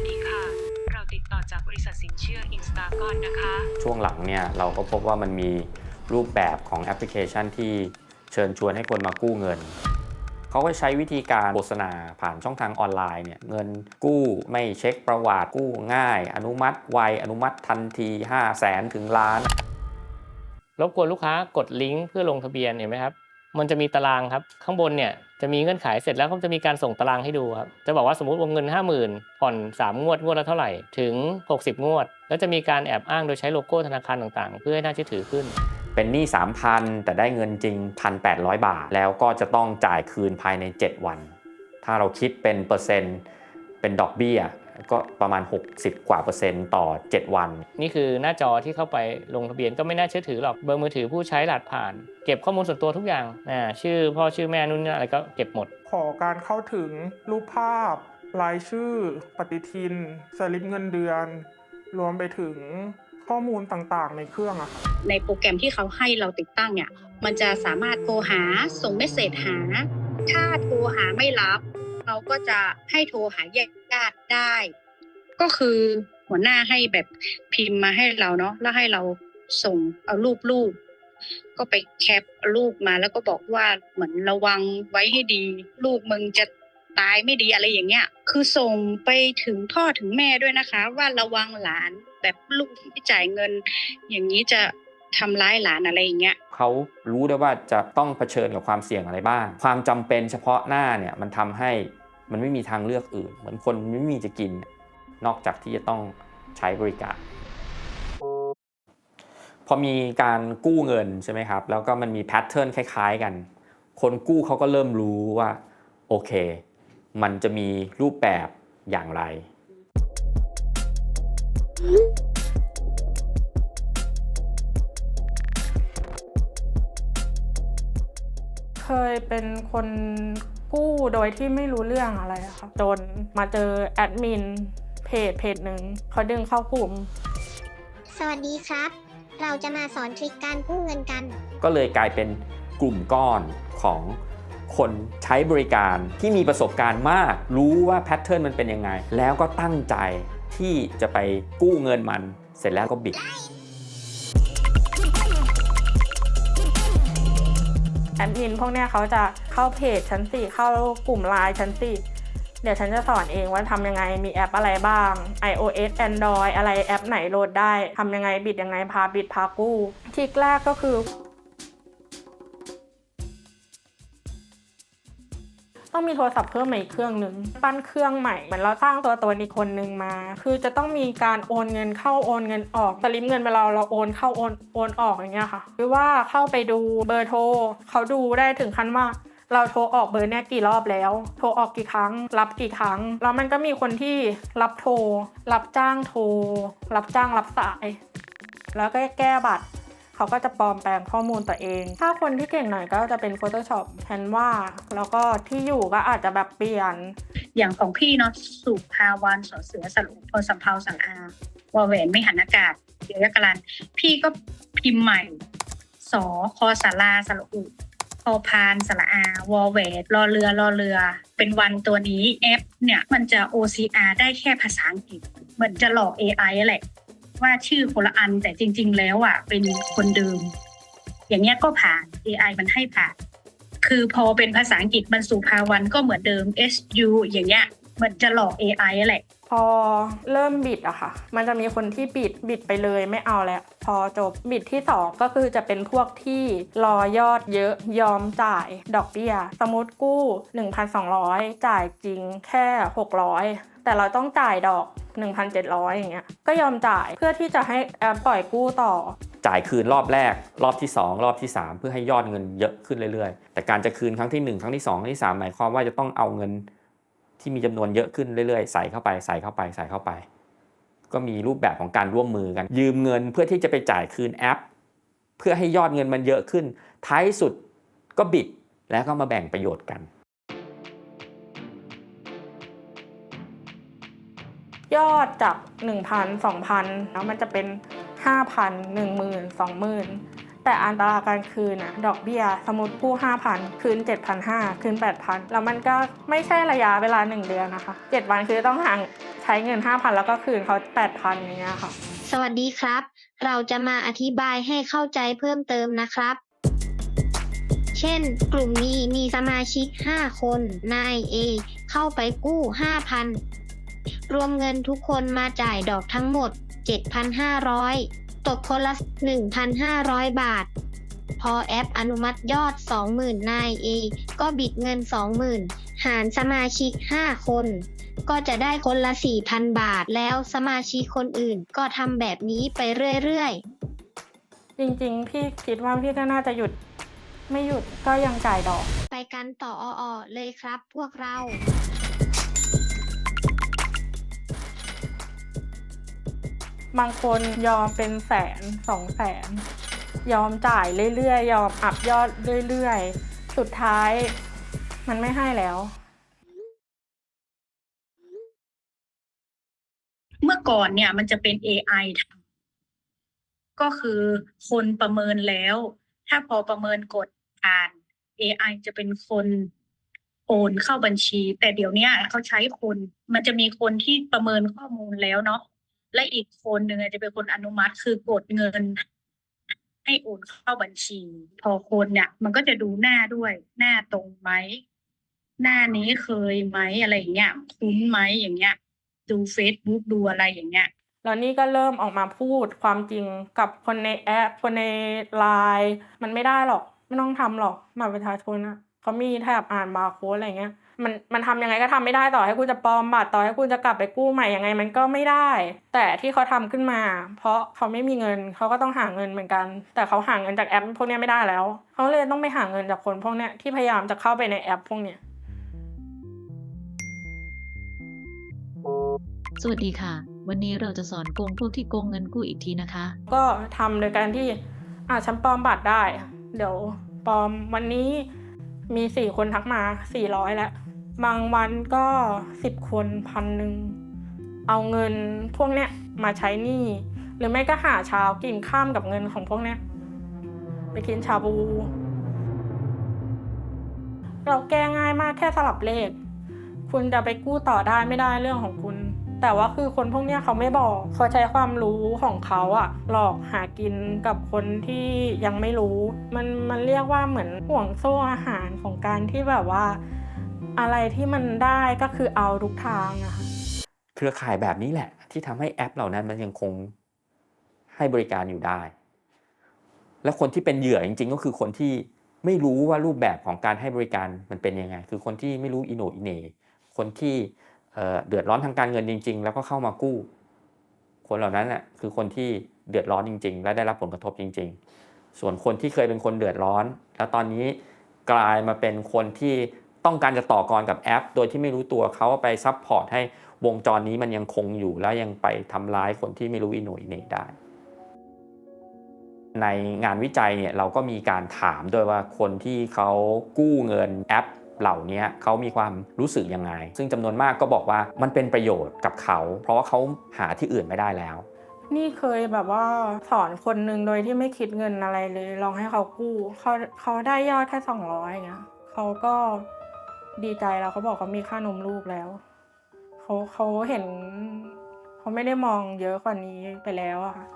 วัสดีค่ะเราติดต่อจากบริษัทสินเชื่ออินสตาก่อนนะคะช่วงหลังเนี่ยเราก็พบว่ามันมีรูปแบบของแอปพลิเคชันที่เชิญชวนให้คนมากู้เงินเขาก็ใช้วิธีการโฆษณาผ่านช่องทางออนไลน์เนี่ยเงินกู้ไม่เช็คประวัติกู้ง่ายอนุมัติไวอนุมัติทันที500,000 ถึงล้านรบกวนลูกค้ากดลิงก์เพื่อลงทะเบียนเห็นไหมครับมันจะมีตารางครับข้างบนเนี่ยจะมีเงื่อนไขเสร็จแล้วก็จะมีการส่งตารางให้ดูครับจะบอกว่าสมมุติวงเงิน 50,000 ผ่อน3งวดละเท่าไหร่ถึง60งวดแล้วจะมีการแอบอ้างโดยใช้โลโก้ธนาคารต่างๆเพื่อให้น่าเชื่อถือขึ้นเป็นหนี้ 3,000 แต่ได้เงินจริง 1,800 บาทแล้วก็จะต้องจ่ายคืนภายใน7วันถ้าเราคิดเป็นเปอร์เซ็นต์เป็นดอกเบี้ยก็ประมาณ60กว่าเปอร์เซ็นต์ต่อ7วันนี่คือหน้าจอที่เข้าไปลงทะเบียนก็ไม่น่าเชื่อถือหรอกเบอร์มือถือผู้ใช้รหัสผ่านเก็บข้อมูลส่วนตัวทุกอย่างชื่อพ่อชื่อแม่นู่นนี่อะไรก็เก็บหมดขอการเข้าถึงรูปภาพรายชื่อปฏิทินสลิปเงินเดือนรวมไปถึงข้อมูลต่างๆในเครื่องอะค่ะในโปรแกรมที่เขาให้เราติดตั้งเนี่ยมันจะสามารถโทรหาส่งเมสเสจหาถ้าโทรหาไม่รับเขาก็จะให้โทรหาญาติได้ก็คือหัวหน้าให้แบบพิมพ์มาให้เราเนาะแล้วให้เราส่งเอารูปก็ไปแคปรูปมาแล้วก็บอกว่าเหมือนระวังไว้ให้ดีลูกมึงจะตายไม่ดีอะไรอย่างเงี้ยคือส่งไปถึงพ่อถึงแม่ด้วยนะคะว่าระวังหลานแบบลูกที่จ่ายเงินอย่างนี้จะทำร้ายหลานอะไรอย่างเงี้ยเขารู้ได้ว่าจะต้องเผชิญกับความเสี่ยงอะไรบ้างความจำเป็นเฉพาะหน้าเนี่ยมันทำให้มันไม่มีทางเลือกอื่นเหมือนคนไม่มีจะกินนอกจากที่จะต้องใช้บริการพอมีการกู้เงินใช่ไหมครับแล้วก็มันมีแพทเทิร์นคล้ายๆกันคนกู้เขาก็เริ่มรู้ว่าโอเคมันจะมีรูปแบบอย่างไรเคยเป็นคนกู้โดยที่ไม่รู้เรื่องอะไรอะค่ะจนมาเจอแอดมินเพจหนึ่งเขาดึงเข้ากลุ่มสวัสดีครับ เราจะมาสอนทริคการกู้เงินกัน ก็เลยกลายเป็นกลุ่มก้อนของคนใช้บริการที่มีประสบการณ์มากรู้ว่าแพทเทิร์นมันเป็นยังไงแล้วก็ตั้งใจที่จะไปกู้เงินมันเสร็จแล้วก็บิดแอดมินพวกเนี้ยเขาจะเข้าเพจชั้น4เข้ากลุ่มไลน์ชั้น4เดี๋ยวฉันจะสอนเองว่าทำยังไงมีแอปอะไรบ้าง iOS Android อะไรแอปไหนโหลดได้ทำยังไงบิดยังไงพาบิดพากู้ทริคแรกก็คือต้องมีโทรศัพท์เพิ่มมาอีกเครื่องหนึ่งปั้นเครื่องใหม่เหมือนเราสร้างตัวตนอีกคนนึงมาคือจะต้องมีการโอนเงินเข้าโอนเงินออกสลิปเงินเวลาเราโอนเข้าโอนออกอย่างเงี้ยค่ะหรือว่าเข้าไปดูเบอร์โทรเขาดูได้ถึงขั้นว่าเราโทรออกเบอร์เนี่ยกี่รอบแล้วโทรออกกี่ครั้งรับกี่ครั้งแล้วมันก็มีคนที่รับโทรรับจ้างโทรรับจ้างรับสายแล้วก็แก้บัตรเขาก็จะปลอมแปลงข้อมูลตัวเองถ้าคนที่เก่งหน่อยก็จะเป็น Photoshop แทนว่าแล้วก็ที่อยู่ก็อาจจะแบบเปลี่ยนอย่างของพี่เนาะสุภาวรรณสอเสือสระอุพอสำเภาสังอาวอแหวนไม่หันอากาศเดี๋ยวยกกรันพี่ก็พิมพ์ใหม่สอคอสาราสระอุพอพานสระอาวอแหวนรอเรือเป็นวันตัวนี้แอปเนี่ยมันจะ OCR ได้แค่ภาษาอังกฤษเหมือนจะหลอก AI แหละว่าชื่อคนละอันแต่จริงๆแล้วอ่ะเป็นคนเดิมอย่างเงี้ยก็ผ่าน AI มันให้ผ่านคือพอเป็นภาษาอังกฤษมันสุภาวรรณก็เหมือนเดิม SU อย่างเงี้ยเหมือนจะหลอก AI แหละพอเริ่มบิดอะค่ะมันจะมีคนที่บิดไปเลยไม่เอาแล้วพอจบบิดที่2ก็คือจะเป็นพวกที่รอยอดเยอะยอมจ่ายดอกเบี้ยสมมุติกู้ 1,200 จ่ายจริงแค่600แต่เราต้องจ่ายดอก 1,700 อย่างเงี้ยก็ยอมจ่ายเพื่อที่จะให้แอปปล่อยกู้ต่อจ่ายคืนรอบแรกรอบที่2รอบที่3เพื่อให้ยอดเงินเยอะขึ้นเรื่อยๆแต่การจะคืนครั้งที่1ครั้งที่2ครั้งที่3หมายความว่าจะต้องเอาเงินที่มีจำนวนเยอะขึ้นเรื่อยๆใส่เข้าไปก็มีรูปแบบของการร่วมมือกันยืมเงินเพื่อที่จะไปจ่ายคืนแอปเพื่อให้ยอดเงินมันเยอะขึ้นท้ายสุดก็บิดแล้วก็มาแบ่งประโยชน์กันยอดจาก 1,000 2,000 แล้วมันจะเป็น 5,000 10,000 20,000 แต่อัตราการคืนอะดอกเบี้ยสมมติกู้ 5,000 คืน 7,500 คืน 8,000 แล้วมันก็ไม่ใช่ระยะเวลา1 เดือนนะคะ7 วันคือต้องใช้เงิน 5,000 แล้วก็คืนเขา 8,000 อย่างเงี้ยค่ะ สวัสดีครับ เราจะมาอธิบายให้เข้าใจเพิ่มเติมนะครับ เช่น กลุ่มนี้มีสมาชิก 5 คน นาย A เข้าไปกู้ 5,000 รวมเงินทุกคนมาจ่ายดอกทั้งหมด 7,500 ตกคนละ 1,500 บาท พอแอปอนุมัติยอด 20,000 นาย A ก็บิดเงิน 20,000 หารสมาชิก 5 คน ก็จะได้คนละ 4,000 บาท แล้วสมาชิกคนอื่นก็ทำแบบนี้ไปเรื่อยๆ จริงๆพี่คิดว่าพี่ก็น่าจะหยุดไม่หยุดก็ยังจ่ายดอก ไปกันต่อเลยครับพวกเรา บางคนยอมเป็น100,000 200,000 ยอมจ่ายเรื่อยๆยอมอัพยอดเรื่อยๆสุดท้ายมันไม่ให้แล้ว เมื่อก่อนเนี่ยมันจะเป็น AI ทำก็คือคนประเมินแล้ว ถ้าพอประเมินกดผ่าน AI จะเป็นคนโอนเข้าบัญชี แต่เดี๋ยวนี้เขาใช้คนมันจะมีคนที่ประเมินข้อมูลแล้วเนาะและอีกคนหนึ่งจะเป็นคนอนุมัติคือกดเงินให้โอนเข้าบัญชี พอคนเนี่ยมันก็จะดูหน้าด้วยหน้าตรงไหมหน้านี้เคยไหมอะไรอย่างเงี้ยคุ้นไหมอย่างเงี้ยดู Facebook ดูอะไรอย่างเงี้ย แล้วนี่ก็เริ่มออกมาพูดความจริงกับคนในแอปคนในไลน์มันไม่ได้หรอกไม่ต้องทำหรอกบัตรประชาชนอะเขามีแถบอ่านบาร์โค้ดอะไรเงี้ยมันทำยังไงก็ทำไม่ได้ต่อให้คุณจะปลอมบัตรต่อให้คุณจะกลับไปกู้ใหม่ยังไงมันก็ไม่ได้ แต่ที่เขาทำขึ้นมา เพราะเขาไม่มีเงินเขาก็ต้องหาเงินเหมือนกัน แต่เขาหาเงินจากแอปพวกนี้ไม่ได้แล้วเขาเลยต้องไปหาเงินจากคนพวกนี้ที่พยายามจะเข้าไปในแอปพวกนี้ สวัสดีค่ะ วันนี้เราจะสอนโกงพวกที่โกงเงินกู้อีกทีนะคะ ก็ทำโดยการที่ฉันปลอมบัตรได้เดี๋ยวปลอมวันนี้มี4 คนทักมา400แล้วบางวันก็10 คน1,000เอาเงินพวกเนี้ยมาใช้หนี้หรือไม่ก็หาเช้ากินข้ามกับเงินของพวกเนี้ยไปกินชาบูเราแก้ง่ายมากแค่สลับเลขคุณจะไปกู้ต่อได้ไม่ได้เรื่องของคุณแต่ว่าคือคนพวกเนี้ยเขาไม่บอกเขาใช้ความรู้ของเขาอะหลอกหากินกับคนที่ยังไม่รู้มันเรียกว่าเหมือนห่วงโซ่อาหารของการที่แบบว่าอะไรที่มันได้ก็คือเอาทุกทางอะค่ะ เครือข่ายแบบนี้แหละที่ทำให้แอปเหล่านั้นมันยังคงให้บริการอยู่ได้ และคนที่เป็นเหยื่อจริงๆก็คือคนที่ไม่รู้ว่ารูปแบบของการให้บริการมันเป็นยังไงคือคนที่ไม่รู้อิโหนอิเหน่คนที่เดือดร้อนทางการเงินจริงๆแล้วก็เข้ามากู้คนเหล่านั้นน่ะคือคนที่เดือดร้อนจริงๆและได้รับผลกระทบจริงๆส่วนคนที่เคยเป็นคนเดือดร้อนแล้วตอนนี้กลายมาเป็นคนที่ต้องการจะต่อกรกับแอปโดยที่ไม่รู้ตัวเขาไปซัพพอร์ตให้วงจรนี้มันยังคงอยู่แล้วยังไปทำร้ายคนที่ไม่รู้อิโหนอิเหน่ได้ในงานวิจัยเนี่ยเราก็มีการถามด้วยว่าคนที่เขากู้เงินแอปเหล่านี้เขามีความรู้สึกยังไงซึ่งจำนวนมากก็บอกว่ามันเป็นประโยชน์กับเขาเพราะว่าเขาหาที่อื่นไม่ได้แล้วนี่เคยแบบว่าสอนคนนึงโดยที่ไม่คิดเงินอะไรเลยลองให้เขากู้เขาได้ยอดแค่200อย่างเงี้ยเขาก็ดีใจแล้วเขาบอกเขามีค่านมลูกแล้วเขาเห็นเขาไม่ได้มองเยอะกว่านี้ไปแล้วอะค่ะ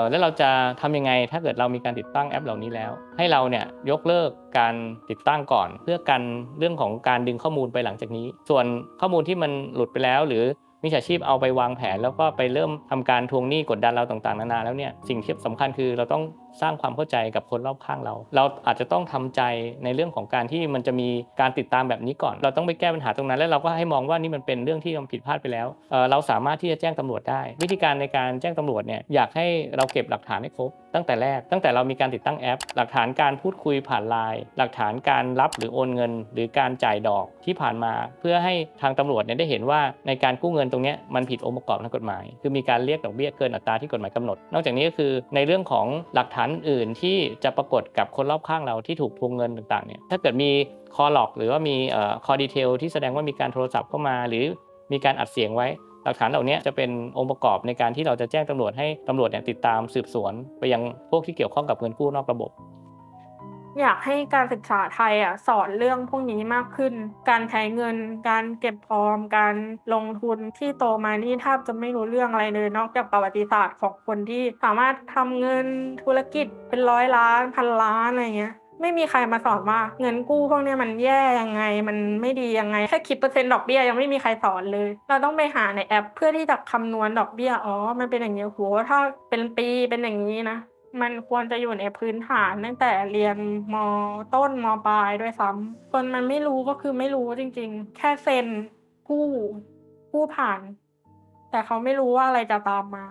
แล้วเราจะทำยังไงถ้าเกิดเรามีการติดตั้งแอปเหล่านี้แล้วให้เราเนี่ยยกเลิกการติดตั้งก่อนเพื่อกันเรื่องของการดึงข้อมูลไปหลังจากนี้ส่วนข้อมูลที่มันหลุดไปแล้วหรือมิจฉาชีพเอาไปวางแผนแล้วก็ไปเริ่มทำการทวงหนี้กดดันเราต่างๆนานาแล้วเนี่ยสิ่งที่สำคัญคือเราต้องสร้างความเข้าใจกับคนรอบข้างเราอาจจะต้องทำใจในเรื่องของการที่มันจะมีการติดตามแบบนี้ก่อนเราต้องไปแก้ปัญหาตรงนั้นแล้วเราก็ให้มองว่านี่มันเป็นเรื่องที่เราผิดพลาดไปแล้วเราสามารถที่จะแจ้งตำรวจได้วิธีการในการแจ้งตำรวจเนี่ยอยากให้เราเก็บหลักฐานให้ครบตั้งแต่แรกตั้งแต่เรามีการติดตั้งแอปหลักฐานการพูดคุยผ่านไลน์หลักฐานการรับหรือโอนเงินหรือการจ่ายดอกที่ผ่านมาเพื่อให้ทางตำรวจเนี่ยได้เห็นว่าในการกู้เงินตรงนี้มันผิดองค์ประกอบทางกฎหมายคือมีการเรียกดอกเบี้ยเกินอัตราที่กฎหมายกำหนดนอกจากนี้ก็คือในเรื่องของหลักฐานอื่นที่จะปรากฏกับคนรอบข้างเราที่ถูกทวงเงินต่างๆเนี่ยถ้าเกิดมีคอลล็อกหรือว่ามีคอดีเทลที่แสดงว่ามีการโทรศัพท์เข้ามาหรือมีการอัดเสียงไว้ หลักฐานเหล่านี้จะเป็นองค์ประกอบในการที่เราจะแจ้งตำรวจให้ตำรวจเนี่ยติดตามสืบสวนไปยังพวกที่เกี่ยวข้องกับเงินกู้นอกระบบ อยากให้การศึกษาไทยสอนเรื่องพวกนี้มากขึ้น การใช้เงิน การเก็บออม การลงทุนที่โตมานี่แทบจะไม่รู้เรื่องอะไรเลยนอกจากประวัติศาสตร์ของคนที่สามารถทำเงินธุรกิจเป็น100 ล้านพันล้านอะไรเงี้ย ไม่มีใครมาสอนว่าเงินกู้พวกเนี้ยมันแย่ยังไง มันไม่ดียังไง แค่คิดเปอร์เซ็นต์ดอกเบี้ยยังไม่มีใครสอนเลย เราต้องไปหาในแอปเพื่อที่จะคำนวณดอกเบี้ย อ๋อ มันเป็นอย่างนี้โหถ้าเป็นปีเป็นอย่างนี้นะ มันควรจะอยู่ในพื้นฐานตั้งแต่เรียนม.ต้นม.ปลายด้วยซ้ำคนมันไม่รู้ก็คือไม่รู้จริงๆ แค่เซ็นกู้ผ่าน แต่เขาไม่รู้ว่าอะไรจะตามมา